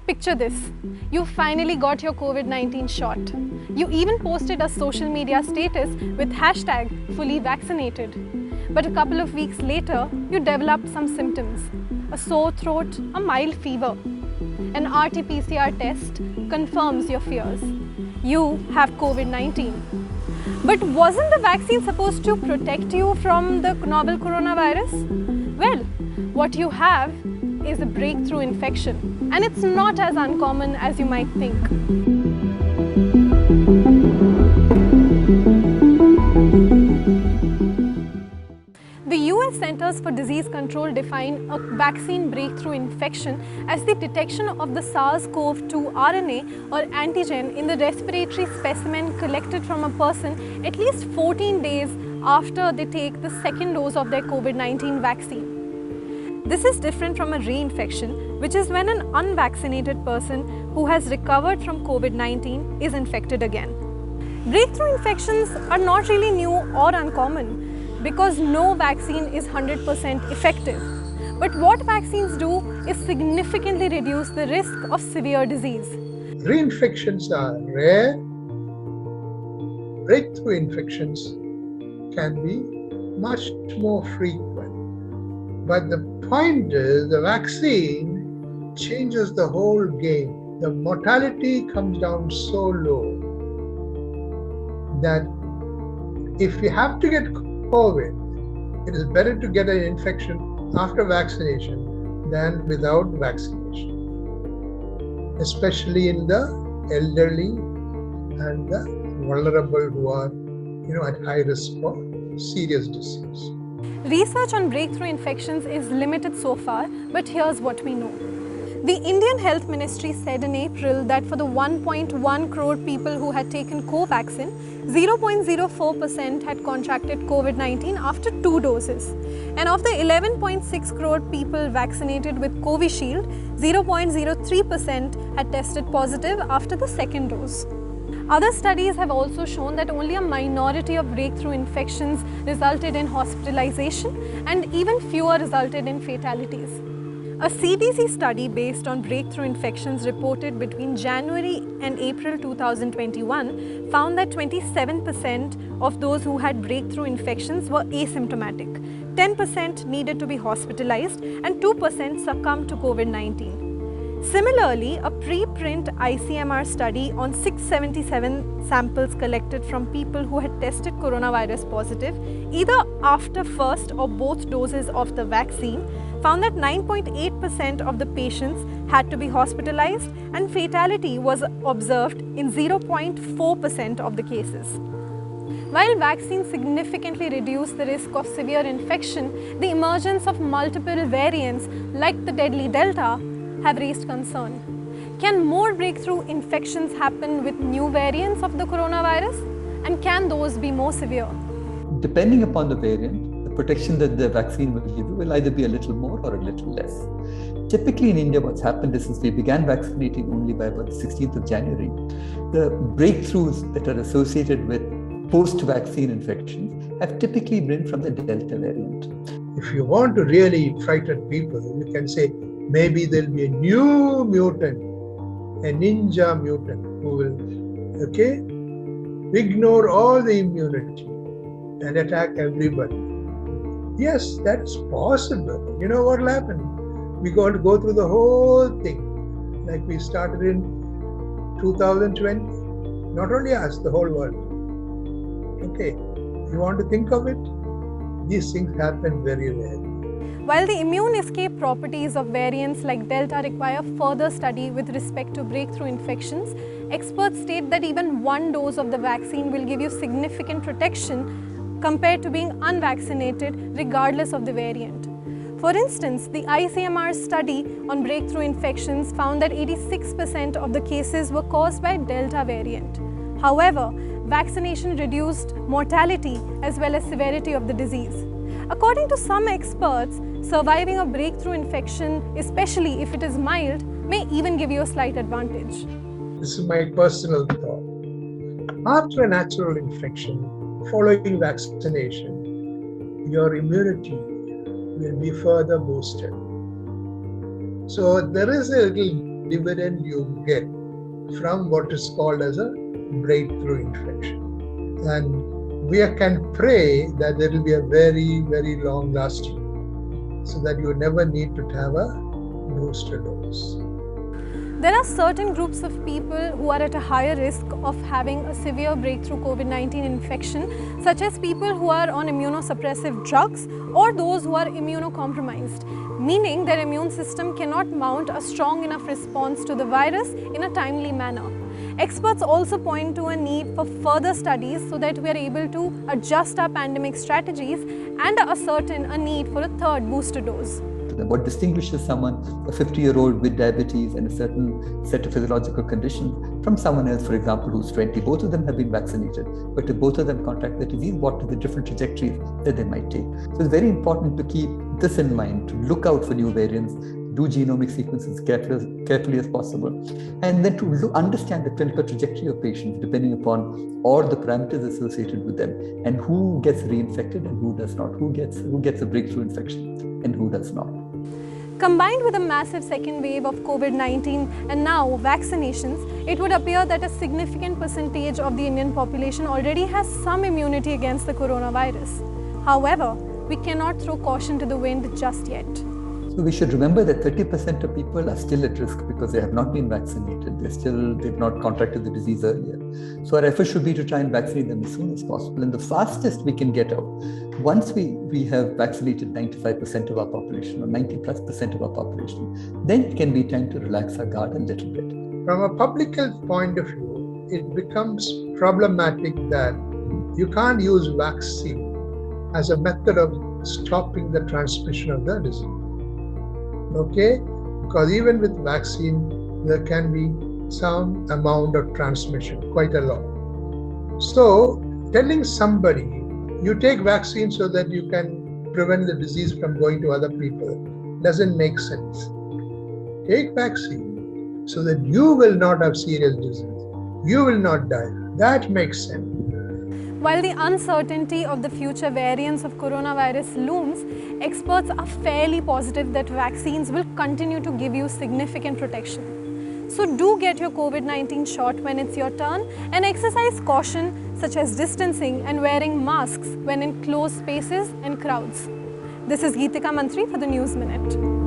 Picture this, you finally got your COVID-19 shot. You even posted a social media status with hashtag fully vaccinated. But a couple of weeks later, you developed some symptoms, a sore throat, a mild fever. An RT-PCR test confirms your fears. You have COVID-19. But wasn't the vaccine supposed to protect you from the novel coronavirus? Well, what you have is a breakthrough infection, and it's not as uncommon as you might think. The US Centers for Disease Control define a vaccine breakthrough infection as the detection of the SARS-CoV-2 RNA or antigen in the respiratory specimen collected from a person at least 14 days after they take the second dose of their COVID-19 vaccine. This is different from a reinfection, which is when an unvaccinated person who has recovered from COVID-19 is infected again. Breakthrough infections are not really new or uncommon because no vaccine is 100% effective. But what vaccines do is significantly reduce the risk of severe disease. Reinfections are rare. Breakthrough infections can be much more frequent. But the point is, the vaccine changes the whole game. The mortality comes down so low that if you have to get COVID, it is better to get an infection after vaccination than without vaccination, especially in the elderly and the vulnerable who are, at high risk for serious disease. Research on breakthrough infections is limited so far, but here's what we know. The Indian Health Ministry said in April that for the 1.1 crore people who had taken Covaxin, 0.04% had contracted COVID-19 after 2 doses. And of the 11.6 crore people vaccinated with Covishield, 0.03% had tested positive after the second dose. Other studies have also shown that only a minority of breakthrough infections resulted in hospitalization and even fewer resulted in fatalities. A CDC study based on breakthrough infections reported between January and April 2021 found that 27% of those who had breakthrough infections were asymptomatic, 10% needed to be hospitalized, and 2% succumbed to COVID-19. Similarly, a preprint ICMR study on 677 samples collected from people who had tested coronavirus positive, either after first or both doses of the vaccine, found that 9.8% of the patients had to be hospitalized and fatality was observed in 0.4% of the cases. While vaccines significantly reduce the risk of severe infection, the emergence of multiple variants like the deadly Delta have raised concern. Can more breakthrough infections happen with new variants of the coronavirus? And can those be more severe? Depending upon the variant, the protection that the vaccine will give you will either be a little more or a little less. Typically in India, what's happened is since we began vaccinating only by about the 16th of January, the breakthroughs that are associated with post-vaccine infections have typically been from the Delta variant. If you want to really frighten people, you can say, maybe there'll be a new mutant, a ninja mutant, who will, ignore all the immunity and attack everybody. Yes, that's possible. You know what will happen? We're going to go through the whole thing like we started in 2020. Not only us, the whole world. Okay, you want to think of it? These things happen very rarely. While the immune escape properties of variants like Delta require further study with respect to breakthrough infections, experts state that even one dose of the vaccine will give you significant protection compared to being unvaccinated regardless of the variant. For instance, the ICMR study on breakthrough infections found that 86% of the cases were caused by Delta variant. However, vaccination reduced mortality as well as severity of the disease. According to some experts, surviving a breakthrough infection, especially if it is mild, may even give you a slight advantage. This is my personal thought. After a natural infection, following vaccination, your immunity will be further boosted. So there is a little dividend you get from what is called as a breakthrough infection. And we can pray that there will be a very, very long lasting, so that you never need to have a booster dose. There are certain groups of people who are at a higher risk of having a severe breakthrough COVID-19 infection, such as people who are on immunosuppressive drugs or those who are immunocompromised, meaning their immune system cannot mount a strong enough response to the virus in a timely manner. Experts also point to a need for further studies so that we are able to adjust our pandemic strategies and ascertain a need for a third booster dose. What distinguishes someone, a 50-year-old with diabetes and a certain set of physiological conditions, from someone else, for example, who's 20? Both of them have been vaccinated, but if both of them contract the disease, what are the different trajectories that they might take? So it's very important to keep this in mind, to look out for new variants, do genomic sequences carefully as possible, and then to understand the clinical trajectory of patients depending upon all the parameters associated with them, and who gets reinfected and who does not, who gets a breakthrough infection and who does not. Combined with a massive second wave of COVID-19 and now vaccinations, it would appear that a significant percentage of the Indian population already has some immunity against the coronavirus. However, we cannot throw caution to the wind just yet. So we should remember that 30% of people are still at risk because they have not been vaccinated. They've not contracted the disease earlier. So our effort should be to try and vaccinate them as soon as possible. And the fastest we can get out, once we have vaccinated 95% of our population or 90+% of our population, then it can be time to relax our guard a little bit. From a public health point of view, it becomes problematic that you can't use vaccine as a method of stopping the transmission of the disease. Okay? Because even with vaccine, there can be some amount of transmission, quite a lot. So, telling somebody, you take vaccine so that you can prevent the disease from going to other people, doesn't make sense. Take vaccine so that you will not have serious disease. You will not die. That makes sense. While the uncertainty of the future variants of coronavirus looms, experts are fairly positive that vaccines will continue to give you significant protection. So do get your COVID-19 shot when it's your turn and exercise caution such as distancing and wearing masks when in closed spaces and crowds. This is Geetika Mantri for the News Minute.